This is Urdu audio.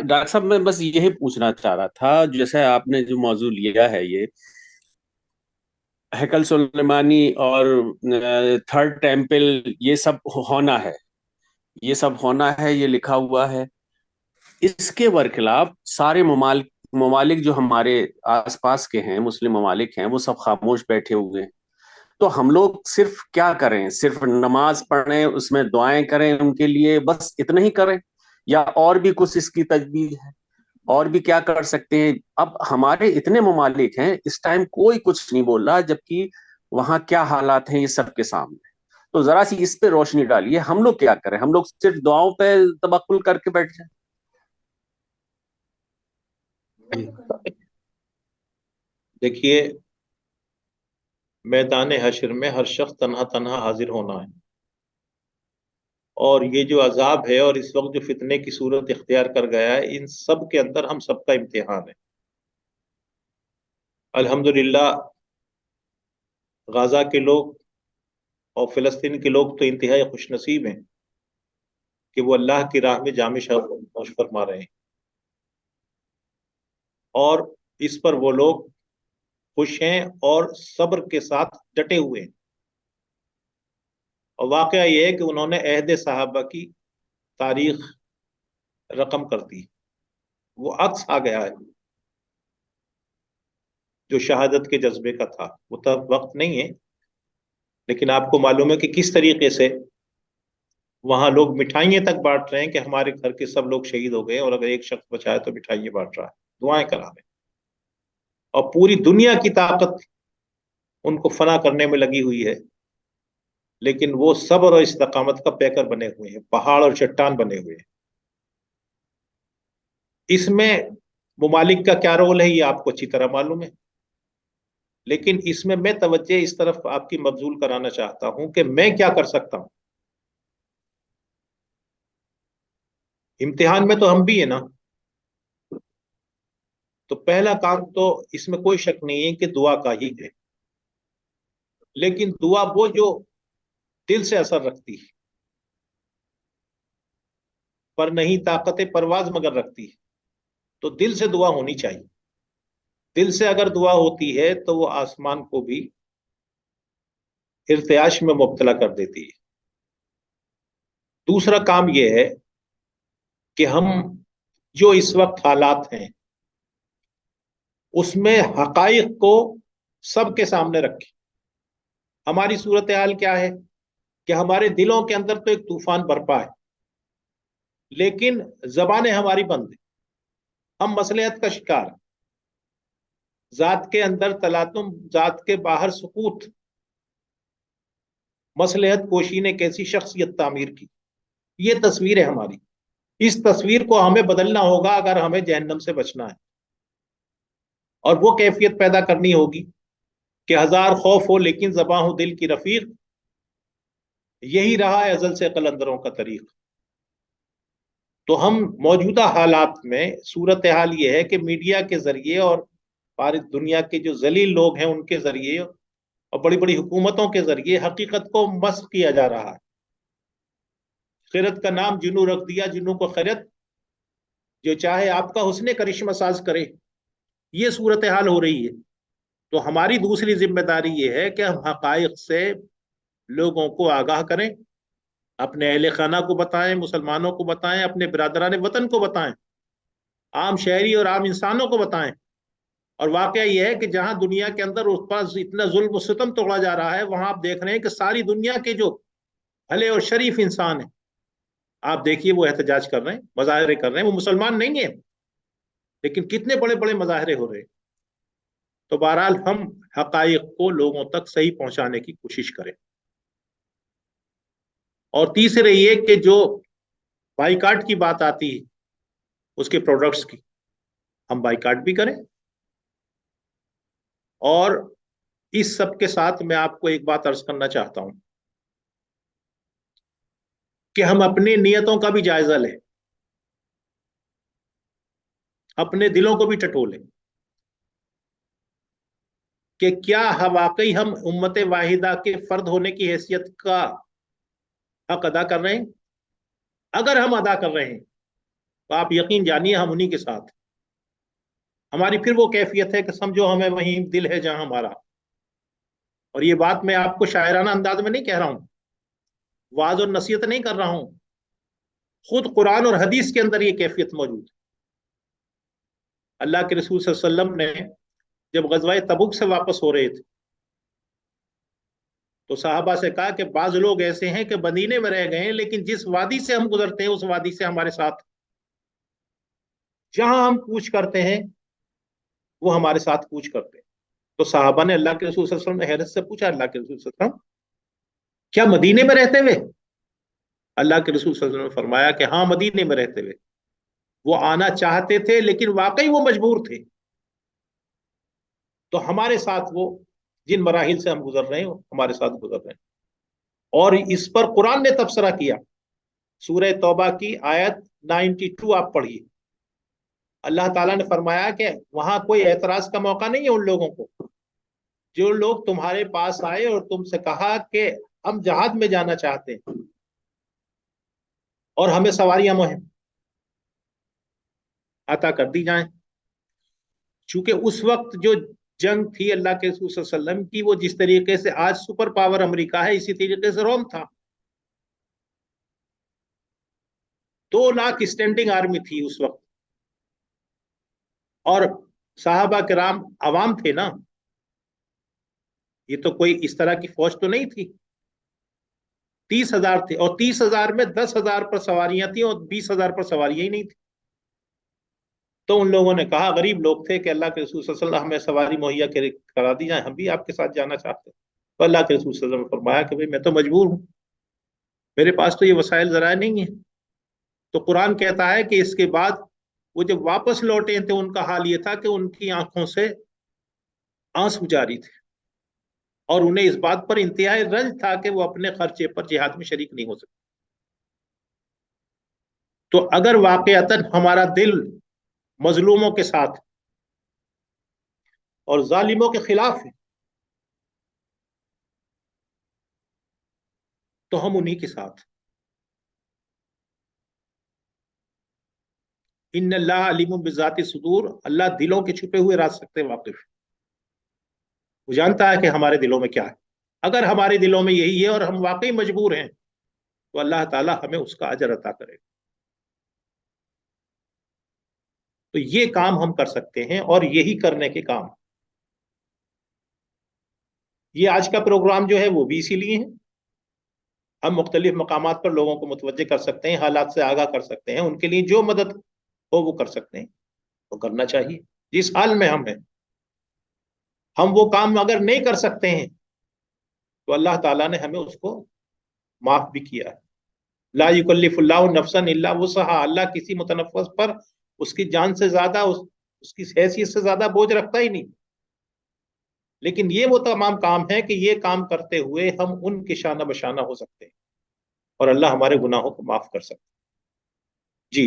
ڈاکٹر صاحب میں بس یہی پوچھنا چاہ رہا تھا، جیسے آپ نے جو موضوع لیا ہے یہ ہیکل سلیمانی اور تھرڈ ٹیمپل، یہ سب ہونا ہے، یہ سب ہونا ہے، یہ لکھا ہوا ہے۔ اس کے برخلاف سارے ممالک جو ہمارے آس پاس کے ہیں، مسلم ممالک ہیں، وہ سب خاموش بیٹھے ہوئے ہیں۔ تو ہم لوگ صرف کیا کریں؟ صرف نماز پڑھیں، اس میں دعائیں کریں ان کے لیے، بس اتنا ہی کریں؟ یا اور بھی کچھ اس کی تجویز ہے؟ اور بھی کیا کر سکتے ہیں؟ اب ہمارے اتنے ممالک ہیں، اس ٹائم کوئی کچھ نہیں بول رہا، جبکہ وہاں کیا حالات ہیں یہ سب کے سامنے۔ تو ذرا سی اس پہ روشنی ڈالیے، ہم لوگ کیا کریں؟ ہم لوگ صرف دعاؤں پہ توکل کر کے بیٹھ جائیں؟ دیکھیے، میدان حشر میں ہر شخص تنہا تنہا حاضر ہونا ہے، اور یہ جو عذاب ہے اور اس وقت جو فتنے کی صورت اختیار کر گیا ہے، ان سب کے اندر ہم سب کا امتحان ہے۔ الحمدللہ غزہ کے لوگ اور فلسطین کے لوگ تو انتہائی خوش نصیب ہیں کہ وہ اللہ کی راہ میں جامع نوش فرما رہے ہیں، اور اس پر وہ لوگ خوش ہیں اور صبر کے ساتھ ڈٹے ہوئے ہیں۔ اور واقعہ یہ ہے کہ انہوں نے عہد صحابہ کی تاریخ رقم کر دی، وہ عکس آ گیا ہے جو شہادت کے جذبے کا تھا۔ وہ تب وقت نہیں ہے، لیکن آپ کو معلوم ہے کہ کس طریقے سے وہاں لوگ مٹھائیاں تک بانٹ رہے ہیں کہ ہمارے گھر کے سب لوگ شہید ہو گئے، اور اگر ایک شخص بچا ہے تو مٹھائیاں بانٹ رہا ہے، دعائیں کرا رہے ہیں، اور پوری دنیا کی طاقت ان کو فنا کرنے میں لگی ہوئی ہے، لیکن وہ صبر اور استقامت کا پیکر بنے ہوئے ہیں، پہاڑ اور چٹان بنے ہوئے ہیں۔ اس میں ممالک کا کیا رول ہے یہ آپ کو اچھی طرح معلوم ہے، لیکن اس میں توجہ اس طرف آپ کی مبذول کرانا چاہتا ہوں کہ میں کیا کر سکتا ہوں۔ امتحان میں تو ہم بھی ہیں نا، تو پہلا کام تو اس میں کوئی شک نہیں ہے کہ دعا کا ہی ہے، لیکن دعا وہ جو دل سے اثر رکھتی ہے، پر نہیں طاقت پرواز مگر رکھتی ہے، تو دل سے دعا ہونی چاہیے۔ دل سے اگر دعا ہوتی ہے تو وہ آسمان کو بھی ارتعاش میں مبتلا کر دیتی ہے۔ دوسرا کام یہ ہے کہ ہم جو اس وقت حالات ہیں اس میں حقائق کو سب کے سامنے رکھیں۔ ہماری صورتحال کیا ہے کہ ہمارے دلوں کے اندر تو ایک طوفان برپا ہے، لیکن زبانیں ہماری بند ہیں، ہم مصلحت کا شکار ہیں، ذات کے اندر تلاطم، ذات کے باہر سکوت۔ مصلحت کوشی نے کیسی شخصیت تعمیر کی، یہ تصویر ہے ہماری۔ اس تصویر کو ہمیں بدلنا ہوگا اگر ہمیں جہنم سے بچنا ہے، اور وہ کیفیت پیدا کرنی ہوگی کہ ہزار خوف ہو لیکن زباں ہو دل کی رفیق۔ یہی رہا ہے ازل سے قلندروں کا طریق۔ تو ہم موجودہ حالات میں صورتحال یہ ہے کہ میڈیا کے ذریعے اور دنیا کے جو ذلیل لوگ ہیں ان کے ذریعے اور بڑی بڑی حکومتوں کے ذریعے حقیقت کو مسخ کیا جا رہا ہے۔ خیرت کا نام جنو رکھ دیا، جنو کو خیرت، جو چاہے آپ کا حسن کرشمہ ساز کرے، یہ صورتحال ہو رہی ہے۔ تو ہماری دوسری ذمہ داری یہ ہے کہ ہم حقائق سے لوگوں کو آگاہ کریں، اپنے اہل خانہ کو بتائیں، مسلمانوں کو بتائیں، اپنے برادران وطن کو بتائیں، عام شہری اور عام انسانوں کو بتائیں۔ اور واقعہ یہ ہے کہ جہاں دنیا کے اندر اس پر اتنا ظلم و ستم توڑا جا رہا ہے، وہاں آپ دیکھ رہے ہیں کہ ساری دنیا کے جو بھلے اور شریف انسان ہیں، آپ دیکھیے وہ احتجاج کر رہے ہیں، مظاہرے کر رہے ہیں۔ وہ مسلمان نہیں ہیں، لیکن کتنے بڑے بڑے مظاہرے ہو رہے ہیں۔ تو بہرحال ہم حقائق کو لوگوں تک صحیح پہنچانے کی کوشش کریں۔ اور تیسرے یہ کہ جو بائیکاٹ کی بات آتی ہے اس کے پروڈکٹس کی، ہم بائیکاٹ بھی کریں۔ اور اس سب کے ساتھ میں آپ کو ایک بات عرض کرنا چاہتا ہوں کہ ہم اپنی نیتوں کا بھی جائزہ لیں، اپنے دلوں کو بھی ٹٹولیں کہ کیا واقعی ہم امت واحدہ کے فرد ہونے کی حیثیت کا حق ادا کر رہے ہیں۔ اگر ہم ادا کر رہے ہیں تو آپ یقین جانیے ہم انہی کے ساتھ، ہماری پھر وہ کیفیت ہے کہ سمجھو ہمیں وہیں دل ہے جہاں ہمارا. اور یہ بات میں آپ کو شاعرانہ انداز میں نہیں کہہ رہا ہوں، وعظ اور نصیحت نہیں کر رہا ہوں، خود قرآن اور حدیث کے اندر یہ کیفیت موجود ہے. اللہ کے رسول صلی اللہ علیہ وسلم نے جب غزوہ تبوک سے واپس ہو رہے تھے تو صحابہ سے کہا کہ بعض لوگ ایسے ہیں کہ مدینے میں رہ گئے ہیں لیکن جس وادی سے ہم گزرتے ہیں اس وادی سے ہمارے ساتھ، جہاں ہم کوچ کرتے ہیں وہ ہمارے ساتھ کوچ کرتے ہیں. تو صحابہ نے اللہ کے رسول صلی اللہ علیہ وسلم نے حیرت سے پوچھا، اللہ کے رسول صلی اللہ علیہ وسلم کیا مدینے میں رہتے ہوئے؟ اللہ کے رسول صلی اللہ علیہ وسلم نے فرمایا کہ ہاں مدینے میں رہتے ہوئے. وہ آنا چاہتے تھے لیکن واقعی وہ مجبور تھے. تو ہمارے ساتھ وہ جن مراحل سے ہم گزر رہے ہیں ہمارے ساتھ گزر رہے ہیں. اور اس پر قرآن نے تبصرہ کیا، سورہ توبہ کی آیت 92 آپ پڑھیے. اللہ تعالیٰ نے فرمایا کہ وہاں کوئی اعتراض کا موقع نہیں ہے ان لوگوں کو جو لوگ تمہارے پاس آئے اور تم سے کہا کہ ہم جہاد میں جانا چاہتے ہیں اور ہمیں سواریاں مہم عطا کر دی جائیں. چونکہ اس وقت جو جنگ تھی اللہ کے رسول صلی اللہ علیہ وسلم کی، وہ جس طریقے سے آج سپر پاور امریکہ ہے اسی طریقے سے روم تھا. 2 لاکھ اسٹینڈنگ آرمی تھی اس وقت، اور صحابہ کرام عوام تھے نا، یہ تو کوئی اس طرح کی فوج تو نہیں تھی. 30,000 تھے اور 30,000 میں 10,000 پر سواریاں تھیں اور 20,000 پر سواریاں ہی نہیں تھی. تو ان لوگوں نے کہا، غریب لوگ تھے، کہ اللہ کے رسول صلی اللہ علیہ وسلم ہمیں سواری مہیا کرا دی جائے، ہم بھی آپ کے ساتھ جانا چاہتے ہیں. تو اللہ کے رسول صلی اللہ علیہ وسلم نے فرمایا کہ بھئی میں تو مجبور ہوں، میرے پاس تو یہ وسائل ذرائع نہیں ہیں. تو قرآن کہتا ہے کہ اس کے بعد وہ جب واپس لوٹے تھے ان کا حال یہ تھا کہ ان کی آنکھوں سے آنسو جاری تھے اور انہیں اس بات پر انتہائی رنج تھا کہ وہ اپنے خرچے پر جہاد میں شریک نہیں ہو سکتے. تو اگر واقعتاً ہمارا دل مظلوموں کے ساتھ اور ظالموں کے خلاف ہے تو ہم انہی کے ساتھ. ان اللہ علیم بذات صدور، اللہ دلوں کے چھپے ہوئے راز سے واقف ہے، وہ جانتا ہے کہ ہمارے دلوں میں کیا ہے. اگر ہمارے دلوں میں یہی ہے اور ہم واقعی مجبور ہیں تو اللہ تعالی ہمیں اس کا اجر عطا کرے گا. تو یہ کام ہم کر سکتے ہیں اور یہی کرنے کے کام. یہ آج کا پروگرام جو ہے وہ بھی اسی لیے ہے، ہم مختلف مقامات پر لوگوں کو متوجہ کر سکتے ہیں، حالات سے آگاہ کر سکتے ہیں، ان کے لیے جو مدد ہو وہ کر سکتے ہیں، وہ کرنا چاہیے جس حال میں ہم ہیں. ہم وہ کام اگر نہیں کر سکتے ہیں تو اللہ تعالیٰ نے ہمیں اس کو معاف بھی کیا ہے. لا یکلف اللہ نفسا الا وسعها، اللہ کسی متنفس پر اس کی جان سے زیادہ اس کی حیثیت سے زیادہ بوجھ رکھتا ہی نہیں. لیکن یہ وہ تمام کام ہے کہ یہ کام کرتے ہوئے ہم ان کے شانہ بشانہ ہو سکتے ہیں اور اللہ ہمارے گناہوں کو معاف کر سکتے ہیں. جی